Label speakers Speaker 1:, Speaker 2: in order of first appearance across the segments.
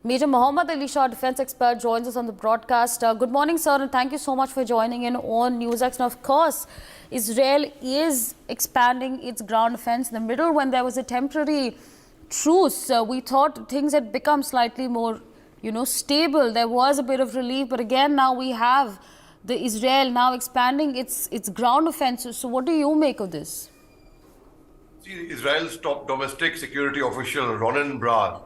Speaker 1: Major Mohammad Ali Shah, defense expert, joins us on the broadcast. Good morning, sir, and thank you so much for joining in on NewsX. And of course, Israel is expanding its ground offense. In the middle, when there was a temporary truce, we thought things had become slightly more, stable. There was a bit of relief, but again, now we have the Israel now expanding its ground offenses. So what do you make of this?
Speaker 2: See, Israel's top domestic security official, Ronen Bar,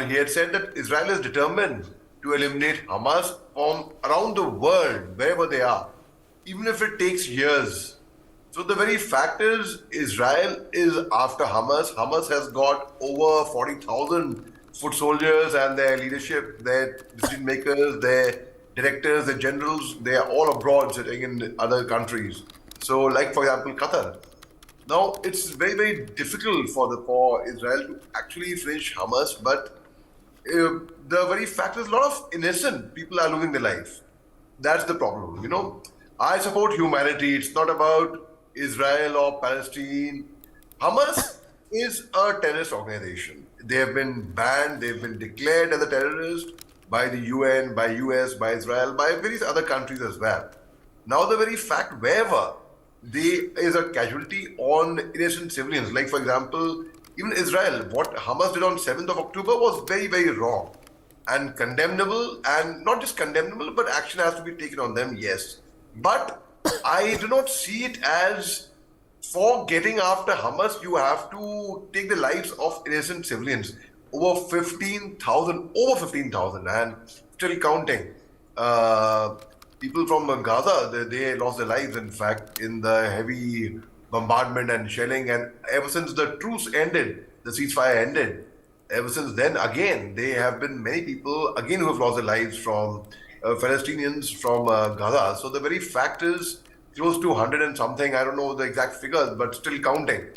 Speaker 2: he had said that Israel is determined to eliminate Hamas from around the world, wherever they are, even if it takes years. So the very fact is, Israel is after Hamas. Hamas has got over 40,000 foot soldiers and their leadership, their decision makers, their directors, their generals, they are all abroad sitting in other countries. So like, for example, Qatar. Now, it's very, very difficult for Israel to actually finish Hamas, but the very fact is a lot of innocent people are losing their life. That's the problem, I support humanity. It's not about Israel or Palestine. Hamas is a terrorist organization. They have been banned, they've been declared as a terrorist by the UN, by US, by Israel, by various other countries as well. Now, the very fact, wherever there is a casualty on innocent civilians. Like, for example, even Israel, what Hamas did on 7th of October was very, very wrong and condemnable, and not just condemnable, but action has to be taken on them, yes. But I do not see it as, for getting after Hamas, you have to take the lives of innocent civilians. Over 15,000, and still counting. People from Gaza, they lost their lives, in fact, in the heavy bombardment and shelling. And ever since the truce ended, the ceasefire ended, ever since then, again, there have been many people, again, who have lost their lives from Palestinians from Gaza. So the very fact is close to 100 and something, I don't know the exact figures, but still counting.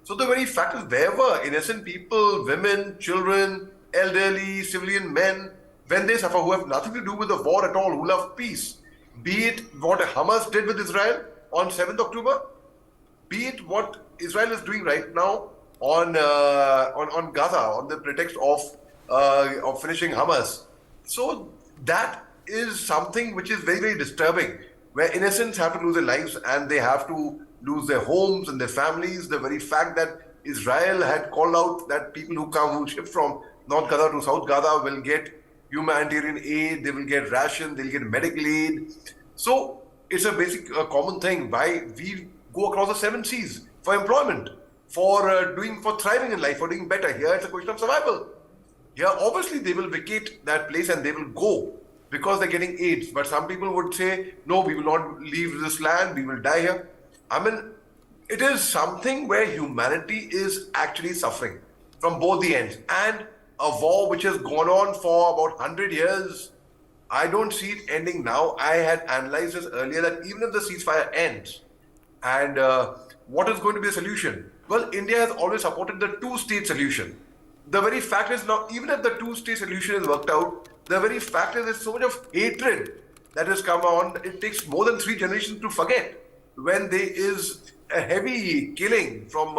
Speaker 2: So the very fact is, wherever innocent people, women, children, elderly, civilian men, when they suffer, who have nothing to do with the war at all, who love peace, be it what Hamas did with Israel on 7th October, be it what Israel is doing right now on Gaza, on the pretext of finishing Hamas. So that is something which is very, very disturbing, where innocents have to lose their lives and they have to lose their homes and their families. The very fact that Israel had called out that people who ship from North Gaza to South Gaza will get humanitarian aid, they will get ration, they'll get medical aid. So it's a basic common thing why we go across the 7 seas for employment, for thriving in life, for doing better. Here it's a question of survival. Here obviously they will vacate that place and they will go because they're getting aids. But some people would say, no, we will not leave this land, we will die here. I mean, it is something where humanity is actually suffering from both the ends. And a war which has gone on for about 100 years, I don't see it ending now. I had analyzed this earlier that even if the ceasefire ends, and what is going to be the solution? Well, India has always supported the two-state solution. The very fact is now, even if the two-state solution is worked out, the very fact is there's so much of hatred that has come on, it takes more than 3 generations to forget when there is a heavy killing from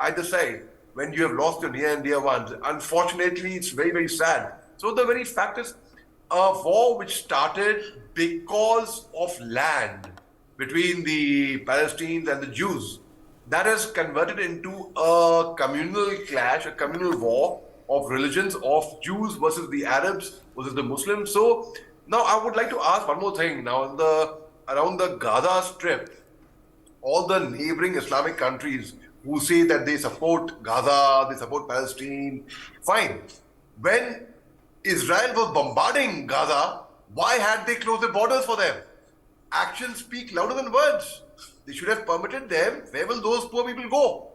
Speaker 2: either side, when you have lost your near and dear ones. Unfortunately, it's very, very sad. So the very fact is, a war which started because of land between the Palestinians and the Jews, that has converted into a communal clash, a communal war of religions, of Jews versus the Arabs versus the Muslims. So now I would like to ask one more thing. Now, around the Gaza Strip, all the neighboring Islamic countries who say that they support Gaza, they support Palestine, fine. When Israel was bombarding Gaza, why had they closed the borders for them? Actions speak louder than words. They should have permitted them. Where will those poor people go?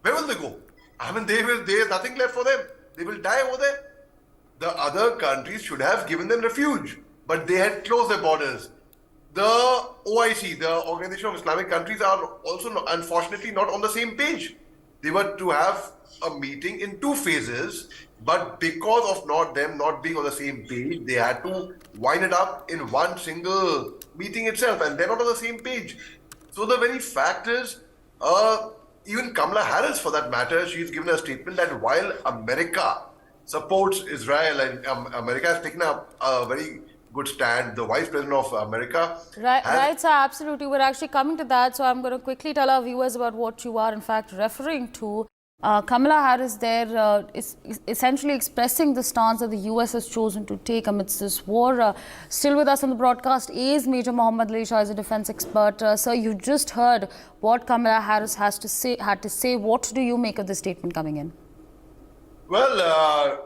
Speaker 2: Where will they go? I mean, there's nothing left for them. They will die over there. The other countries should have given them refuge, but they had closed their borders. The OIC, the Organization of Islamic Countries, are also unfortunately not on the same page. They were to have a meeting in 2 phases, but because of them not being on the same page, they had to wind it up in one single meeting itself, and they're not on the same page. So the very fact is, even Kamla Harris, for that matter, she's given a statement that while America supports Israel, and America has taken up a very good stand. The Vice President of America has.
Speaker 1: Right, sir, absolutely. We're actually coming to that, so I'm going to quickly tell our viewers about what you are, in fact, referring to. Kamala Harris there is essentially expressing the stance that the US has chosen to take amidst this war. Still with us on the broadcast is Major Mohammad Ali Shah, is a defense expert. Sir, you just heard what Kamala Harris had to say. What do you make of this statement coming in?
Speaker 2: Well,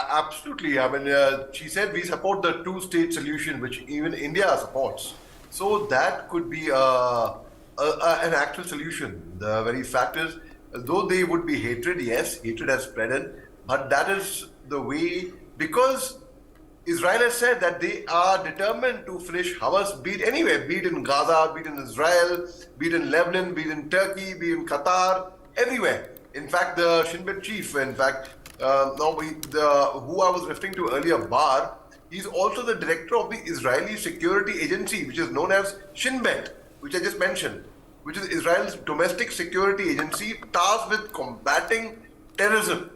Speaker 2: absolutely. I mean, she said we support the two-state solution, which even India supports. So that could be an actual solution. The very fact is, though they would be hatred, yes, hatred has spread in, but that is the way, because Israel has said that they are determined to finish Hamas, be it anywhere, be it in Gaza, be it in Israel, be it in Lebanon, be it in Turkey, be it in Qatar, everywhere. In fact, the Shin Bet chief, who I was referring to earlier, Bar, he's also the director of the Israeli security agency, which is known as Shin Bet, which I just mentioned, which is Israel's domestic security agency tasked with combating terrorism.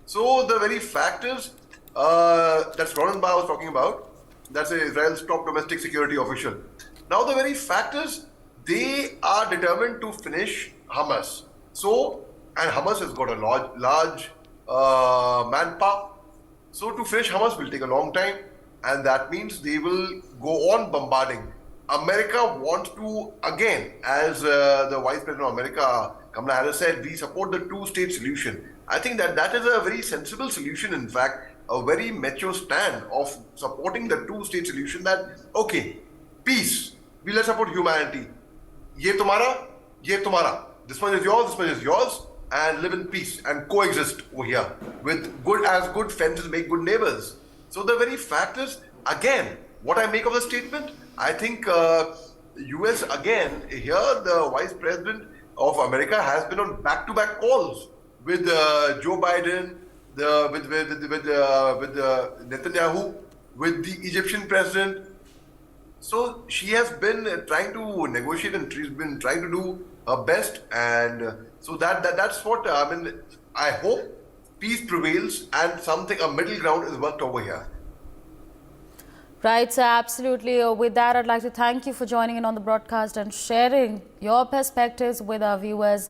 Speaker 2: So the very fact is, that's Ronan Bar was talking about. That's Israel's top domestic security official. Now the very fact is, they are determined to finish Hamas. So, and Hamas has got a large manpower. So to finish Hamas will take a long time, and that means they will go on bombarding. America wants to, again, as the Vice President of America, Kamala Harris, said, we support the two-state solution. I think that is a very sensible solution, in fact, a very mature stand of supporting the two-state solution that, okay, peace, we let's support humanity. Ye tumhara. This one is yours, and live in peace and coexist over here with good fences make good neighbors. So the very fact is, again, what I make of the statement, I think US again here, the Vice President of America has been on back-to-back calls with Joe Biden, with Netanyahu, with the Egyptian president. So she has been trying to negotiate, and she's been trying to do her best, and so that's what I mean. I hope peace prevails and a middle ground is worked over here.
Speaker 1: Right, sir, absolutely. With that, I'd like to thank you for joining in on the broadcast and sharing your perspectives with our viewers.